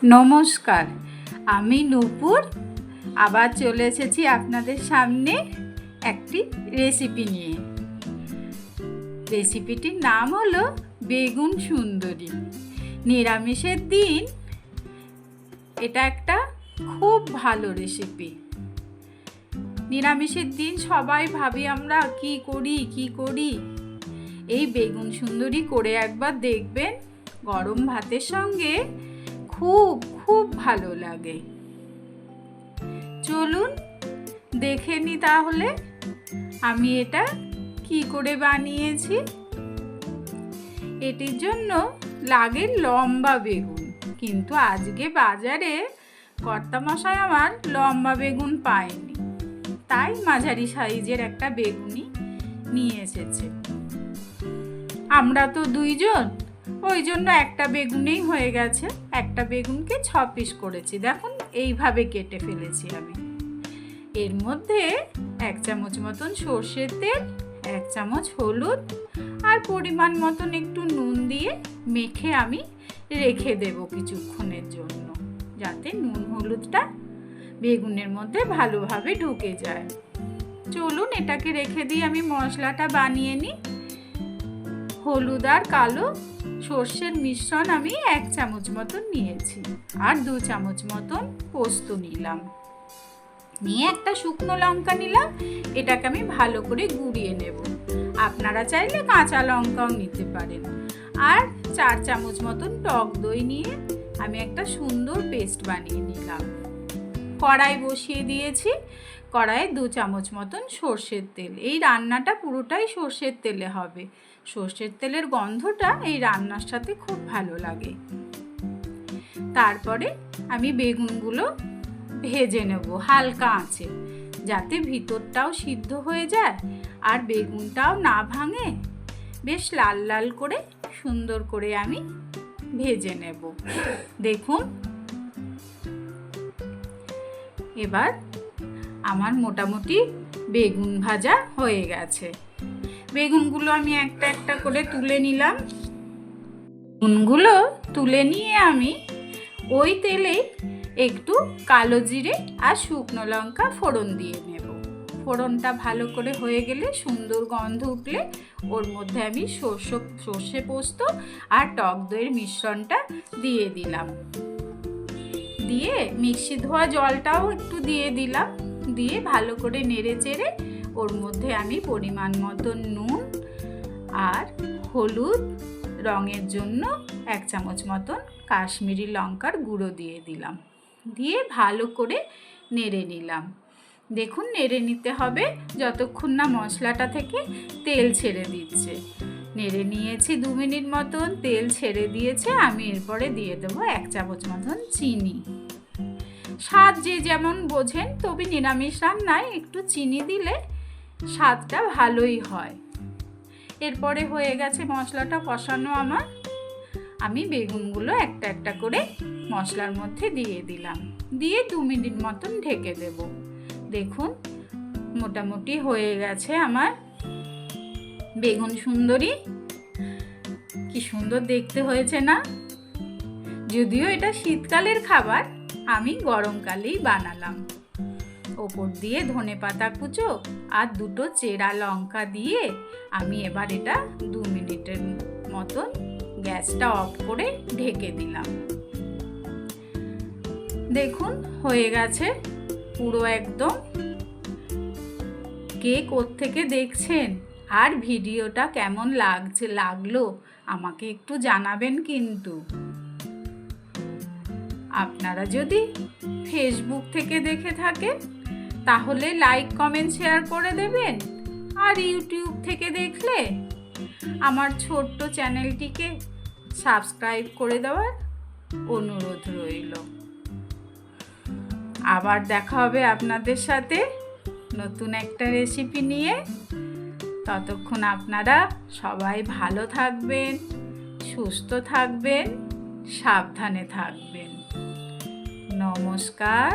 নমস্কার, আমি নূপুর আবার চলে এসেছি আপনাদের সামনে একটি রেসিপি নিয়ে। রেসিপিটির নাম হলো বেগুন সুন্দরী। নিরামিষের দিন এটা একটা খুব ভালো রেসিপি। নিরামিষের দিন সবাই ভাবি আমরা কি করি। এই বেগুন সুন্দরী করে একবার দেখবেন, গরম ভাতের সঙ্গে খুব ভালো লাগে। চলুন দেখে নি তাহলে আমি এটা কি করে বানিয়েছি। এটির জন্য লাগে লম্বা বেগুন, কিন্তু আজকে বাজারে কর্তামশাই আমার লম্বা বেগুন পায়নি, তাই মাঝারি সাইজের একটা বেগুনই নিয়ে এসেছে। আমরা তো দুইজন, ওই জন্য একটা বেগুনেই হয়ে গেছে। একটা বেগুনকে 6 পিস করেছি, দেখুন এইভাবে কেটে ফেলেছি আমি। এর মধ্যে 1 চামচ মতন সর্ষের তেল, 1 চামচ হলুদ আর পরিমাণ মতন একটু নুন দিয়ে মেখে আমি রেখে দেব কিছুক্ষণের জন্য, যাতে নুন হলুদটা বেগুনের মধ্যে ভালোভাবে ঢুকে যায়। চলুন এটাকে রেখে দিয়ে আমি মশলাটা বানিয়ে নিই। হলুদ আর কালো সর্ষের মিশ্রণ আমি 1 চামচ মতন নিয়েছি, আর 2 চামচ মতন পোস্ত নিলাম, নিয়ে একটা শুকনো লঙ্কা নিলাম। এটাকে আমি ভালো করে গুঁড়িয়ে নেব। আপনারা চাইলে কাঁচা লঙ্কাও নিতে পারেন। আর 4 চামচ মতন টক দই নিয়ে আমি একটা সুন্দর পেস্ট বানিয়ে নিলাম। কড়াই বসিয়ে দিয়েছি, কড়াইয়ে 2 চামচ মতন সর্ষের তেল। এই রান্নাটা পুরোটাই সর্ষের তেলে হবে। সর্ষের তেলের গন্ধটা এই রান্নার সাথে খুব ভালো লাগে। তারপরে আমি বেগুনগুলো ভেজে নেব হালকা আঁচে, যাতে ভিতরটাও সিদ্ধ হয়ে যায় আর বেগুনটাও না ভাঙে। বেশ লাল লাল করে সুন্দর করে আমি ভেজে নেব। দেখুন এবার আমার মোটামুটি বেগুন ভাজা হয়ে গেছে। বেগুনগুলো আমি একটা একটা করে তুলে নিলাম। বেগুনগুলো তুলে নিয়ে আমি ওই তেলে একটু কালো জিরে আর শুকনো লঙ্কা ফোড়ন দিয়ে নেব। ফোড়নটা ভালো করে হয়ে গেলে, সুন্দর গন্ধ উঠলে ওর মধ্যে আমি সর্ষে পোস্ত আর টক দইয়ের মিশ্রণটা দিয়ে দিলাম। দিয়ে মিক্সি ধোয়া জলটাও একটু দিয়ে দিলাম। দিয়ে ভালো করে নেড়ে চেড়ে ওর মধ্যে আমি পরিমাণ মতো নুন আর হলুদ, রঙের জন্য 1 চামচ মতন কাশ্মীরি লঙ্কার গুঁড়ো দিয়ে দিলাম। দিয়ে ভালো করে নেড়ে নিলাম। দেখুন নেড়ে নিতে হবে যতক্ষণ না মশলাটা থেকে তেল ছেড়ে দিচ্ছে। নেড়ে নিয়েছি 2 মিনিট মতন, তেল ছেড়ে দিয়েছে। আমি এরপরে দিয়ে দেবো 1 চামচ মতন চিনি। স্বাদ যে যেমন বোঝেন, তবে নিরামিষ রান্নায় একটু চিনি দিলে স্বাদটা ভালোই হয়। এরপরে হয়ে গেছে মশলাটা কষানো আমার। আমি বেগুনগুলো একটা একটা করে মশলার মধ্যে দিয়ে দিলাম, দিয়ে 2 মিনিট মতন ঢেকে দেব। দেখুন মোটামুটি হয়ে গেছে আমার বেগুন সুন্দরী। কি সুন্দর দেখতে হয়েছে না? যদিও এটা শীতকালের খাবার, আমি গরমকালেই বানালাম। ওপর দিয়ে ধনেপাতা কুচো আর 2টো চেরা লঙ্কা দিয়ে আমি এবার এটা 2 মিনিটের মতন গ্যাসটা অফ করে ঢেকে দিলাম। দেখুন হয়ে গেছে পুরো একদম। কে কোত্থেকে দেখছেন আর ভিডিওটা কেমন লাগলো আমাকে একটু জানাবেন কিন্তু। আপনারা যদি ফেসবুক থেকে দেখে থাকেন তাহলে লাইক কমেন্ট শেয়ার করে দেবেন। আর ইউটিউব থেকে দেখলে আমার ছোট্ট চ্যানেলটিকে সাবস্ক্রাইব করে দেওয়ার অনুরোধ রইল। আবার দেখা হবে আপনাদের সাথে নতুন একটা রেসিপি নিয়ে। ততক্ষণ আপনারা সবাই ভালো থাকবেন, সুস্থ থাকবেন, সাবধানে থাকবেন। নমস্কার।